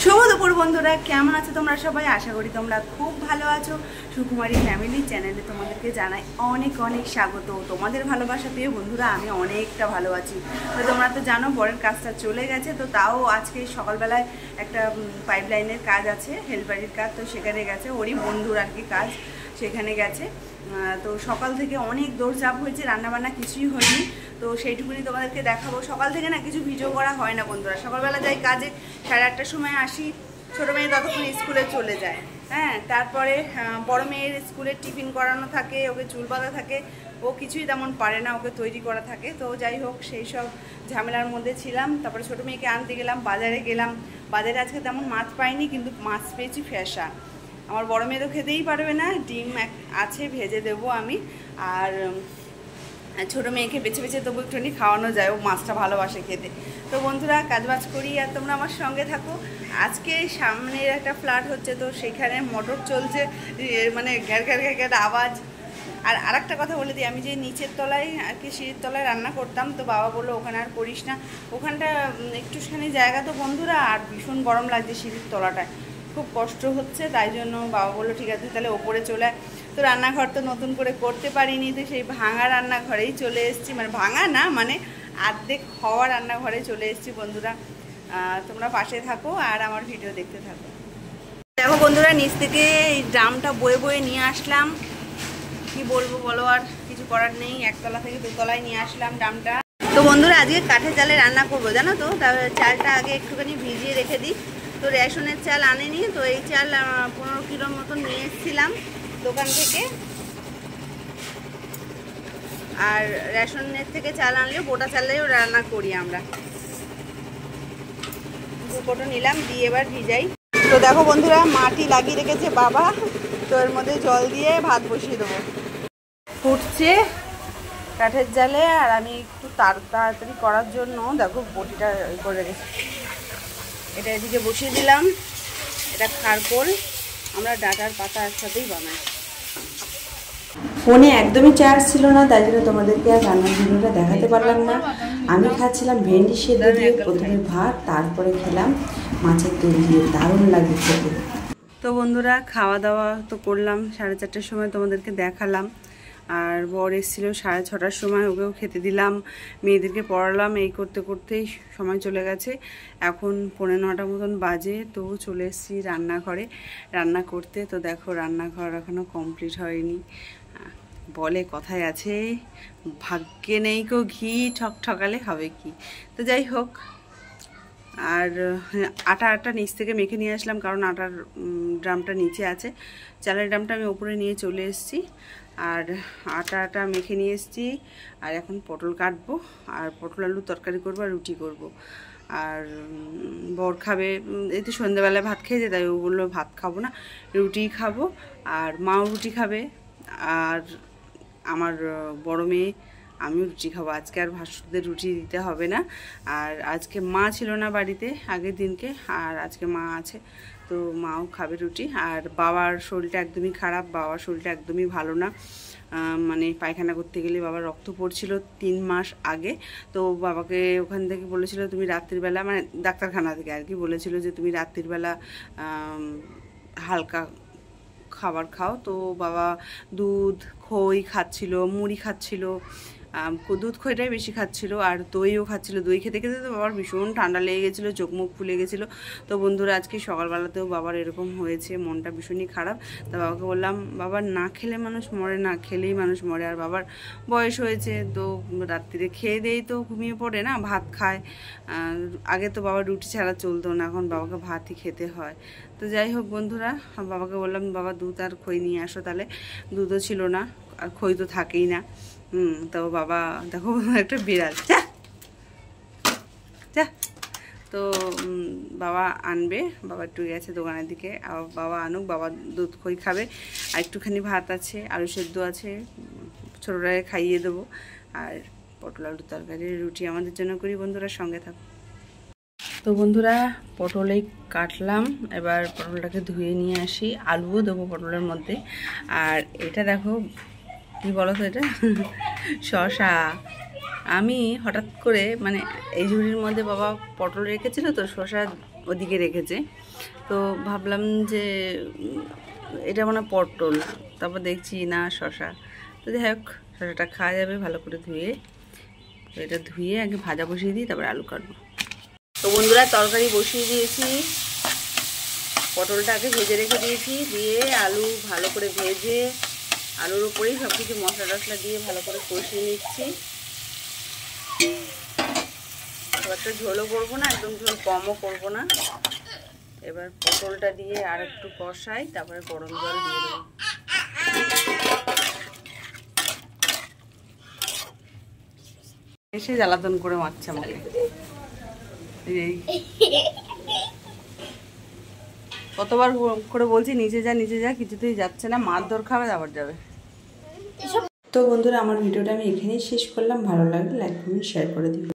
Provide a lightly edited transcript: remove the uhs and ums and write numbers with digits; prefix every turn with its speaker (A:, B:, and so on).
A: শুভ দুপুর বন্ধুরা, কেমন আছো তোমরা সবাই? আশা করি তোমরা খুব ভালো আছো। সুকুমারী ফ্যামিলি চ্যানেলে তোমাদেরকে জানাই অনেক অনেক স্বাগত। তোমাদের ভালোবাসা পেয়ে বন্ধুরা আমি অনেকটা ভালো আছি। তো তোমরা তো জানো বরের কাজটা চলে গেছে, তো তাও আজকে সকালবেলায় একটা পাইপলাইনের কাজ আছে, হেলপারির কাজ, তো সেখানে গেছে, ওরই বন্ধুর আর কি কাজ, সেখানে গেছে। তো সকাল থেকে অনেক দৌড়ঝাঁপ হয়েছে, রান্নাবান্না কিছুই হয়নি। তো সেইটুকুনি তোমাদেরকে দেখাবো। সকাল থেকে না কিছু ভিডিও করা হয় না বন্ধুরা। সকালবেলা যাই কাজে, 8:30টার সময় আসি, ছোটো মেয়ে ততক্ষণ স্কুলে চলে যায়। হ্যাঁ, তারপরে বড় মেয়ের স্কুলে টিফিন করানো থাকে, ওকে চুল বাঁধা থাকে, ও কিছুই তেমন পারে না, ওকে তৈরি করা থাকে। তো যাই হোক, সেই সব ঝামেলার মধ্যে ছিলাম। তারপরে ছোটো মেয়েকে আনতে গেলাম, বাজারে গেলাম। বাজারে আজকে তেমন মাছ পাইনি, কিন্তু মাছ পেয়েছি ফ্যাসা। আমার বড় মেয়ে তো খেতেই পারবে না, ডিম আছে, ভেজে দেবো আমি। আর ছোটো মেয়েকে বেছে বেছে তবু একটুখানি খাওয়ানো যায়, ও মাছটা ভালোবাসে খেতে। তো বন্ধুরা, কাজবাজ করি আর তোমরা আমার সঙ্গে থাকো। আজকে সামনের একটা ফ্ল্যাট হচ্ছে, তো সেখানে মোটর চলছে, মানে ঘ্যার ঘ্যার ঘ্যার ঘ্যার আওয়াজ। আর আরেকটা কথা বলে দিই, আমি যে নিচের তলায় আর কি সিঁড়ির তলায় রান্না করতাম, তো বাবা বললো ওখানে আর করিস না, ওখানটা একটুখানি জায়গা তো বন্ধুরা, আর ভীষণ গরম লাগছে সিঁড়ির তলাটায়, খুব কষ্ট হচ্ছে। তাই জন্য বাবা বললো ঠিক আছে তাহলে ওপরে চলে। তো রান্নাঘর তো নতুন করে করতে পারিনি, তো সেই ভাঙা রান্নাঘরেই চলে এসেছি, মানে ভাঙা না, মানে অর্ধেক হওয়া রান্নাঘরে চলে এসেছি বন্ধুরা। তোমরা পাশে থাকো আর আমার ভিডিও দেখতে থাকো। দেখো বন্ধুরা, নিচ থেকে এই ড্রামটা বয়ে বয়ে নিয়ে আসলাম। কি বলবো বলো, আর কিছু করার নেই, একতলা থেকে দুতলায় নিয়ে আসলাম ড্রামটা। তো বন্ধুরা, আজকে কাঠের চালে রান্না করবো জানো তো। তাহলে চালটা আগে একটুখানি ভিজিয়ে রেখে দিই। তো রেশনের চাল আনেনি, তো এই চাল 15 কিলোর মতন নিয়ে এসেছিলাম দোকান থেকে। আর রেশনের থেকে চাল আনলেও গোটা চালেও রান্না করি আমরা। 2 কোটো নিলাম, দিয়ে এবার ভিজাই। তো দেখো বন্ধুরা, মাটি লাগিয়ে রেখেছে বাবা, তো এর মধ্যে জল দিয়ে ভাত বসিয়ে দেবো। ফুটছে কাঠের জালে, আর আমি একটু তাড়াতাড়ি করার জন্য দেখো বটিটা করে রেখেছি। এটা এদিকে বসিয়ে দিলাম। এটা খারকোল, আমরা ডাঁটার পাতা একসাথেই বানাই। ফোনে একদমই চার্জ ছিল না, তাই জন্য তোমাদেরকে আর রান্নার ভিডিওটা দেখাতে পারলাম না। আমি খাচ্ছিলাম ভেন্ডি সেদ্ধ দিয়ে, প্রথমে ভাত, তারপরে খেলাম মাছের তেল দিয়ে, দারুণ লাগে খেতে। তো বন্ধুরা, খাওয়া দাওয়া তো করলাম 4:30টার সময়, তোমাদেরকে দেখালাম। আর বর এসেছিলো 6:30টার সময়, ওকেও খেতে দিলাম, মেয়েদেরকে পড়ালাম, এই করতে করতেই সময় চলে গেছে। এখন 9:45 মতন বাজে, তো চলে এসেছি রান্নাঘরে রান্না করতে। তো দেখো রান্নাঘর এখনও কমপ্লিট হয়নি। বলে কথায় আছে, ভাগ্যে নেই কো ঘি, ঠকঠকালে হবে কি। তো যাই হোক, আর আটা নিচ থেকে মেখে নিয়ে আসলাম, কারণ আটার ড্রামটা নিচে আছে, চালের ড্রামটা আমি উপরে নিয়ে চলে এসেছি। আর আটা মেখে নিয়ে এসেছি। আর এখন পটল কাটবো, আর পটল আলু তরকারি করবো, আর রুটি করব। আর বর খাবে, এই তো সন্ধ্যেবেলায় ভাত খেয়েছে, তাই ও বললো ভাত খাবো না, রুটি খাবো। আর মাও রুটি খাবে, আর আমার বড় মেয়ে, আমিও রুটি খাবো। আজকে আর ভাসুরদের রুটি দিতে হবে না। আর আজকে মা ছিল না বাড়িতে আগের দিনকে, আর আজকে মা আছে, তো মাও খাবে রুটি। আর বাবার শরীরটা একদমই খারাপ, বাবার শরীরটা একদমই ভালো না। মানে পায়খানা করতে গেলে বাবার রক্ত পড়ছিল 3 মাস আগে। তো বাবাকে ওখান থেকে বলেছিল তুমি রাত্রিবেলা, মানে ডাক্তারখানা থেকে আর কি বলেছিল যে তুমি রাত্রিবেলা হালকা খাবার খাও। তো বাবা দুধ খই খাচ্ছিল, মুড়ি খাচ্ছিল, দুধ খইটাই বেশি খাচ্ছিল, আর দইও খাচ্ছিল। দই খেতে খেতে তো বাবার ভীষণ ঠান্ডা লেগে গেছিলো, চোখ মুখ ফুলে গেছিলো। তো বন্ধুরা, আজকে সকালবেলাতেও বাবার এরকম হয়েছে, মনটা ভীষণই খারাপ। তা বাবাকে বললাম, বাবার না খেলে মানুষ মরে না, খেলেই মানুষ মরে। আর বাবার বয়স হয়েছে, তো রাত্রিরে খেয়ে দিয়েই তো ঘুমিয়ে পড়ে না, ভাত খায়। আগে তো বাবা রুটি ছাড়া চলতো না, এখন বাবাকে ভাতই খেতে হয়। তো যাই হোক বন্ধুরা, বাবাকে বললাম বাবা দুধ আর খই নিয়ে আসো, তাহলে দুধও ছিল না, আর খই তো থাকেই না। তো বাবা দেখো একটা বিড়াল, যা। তো বাবা আনবে, বাবা একটু গেছে দোকানের দিকে, বাবা আনুক, বাবা দুধ খই খাবে। আর একটুখানি ভাত আছে, আলু সেদ্ধ আছে, ছোটোটাকে খাইয়ে দেবো। আর পটল আলু তরকারি রুটি আমাদের জন্য করি। বন্ধুরা সঙ্গে থাকো। তো বন্ধুরা, পটলেই কাটলাম, এবার পটলটাকে ধুয়ে নিয়ে আসি, আলুও দেবো পটলের মধ্যে। আর এটা দেখো কি বলো তো, এটা শসা। আমি হঠাৎ করে, মানে এই ঝুড়ির মধ্যে বাবা পটল রেখেছিল, তো শসা ওদিকে রেখেছে। তো ভাবলাম যে এটা মানে পটল, তারপর দেখছি না শশা। তো যাই হোক, শশাটা খাওয়া যাবে ভালো করে ধুয়ে। তো এটা ধুয়ে আগে ভাজা বসিয়ে দিই, তারপরে আলু কাটবো। তো বন্ধুরা তরকারি বসিয়ে দিয়েছি, পটলটা আগে ভেজে রেখে দিয়েছি, দিয়ে আলু ভালো করে ভেজে আলুর উপরেই সব কিছু মশলা টশলা দিয়ে ভালো করে কষিয়ে নিচ্ছি। এবার তো ঝোলও করবো না, একদম ঝোল কমও করবো না। এবার পটলটা দিয়ে আর একটু কষাই, তারপরে গরম জল দিয়ে দেবো। এসে জ্বালাতন করে মারছে আমাকে। কতবার করে বলছি নিচে যা নিচে যা, কিছুতেই যাচ্ছে না, মারধর খাবে আবার যাবে। তো বন্ধুরা আমার ভিডিওটা আমি এখানেই শেষ করলাম। ভালো লাগলে লাইক কমেন্ট শেয়ার করে দিন।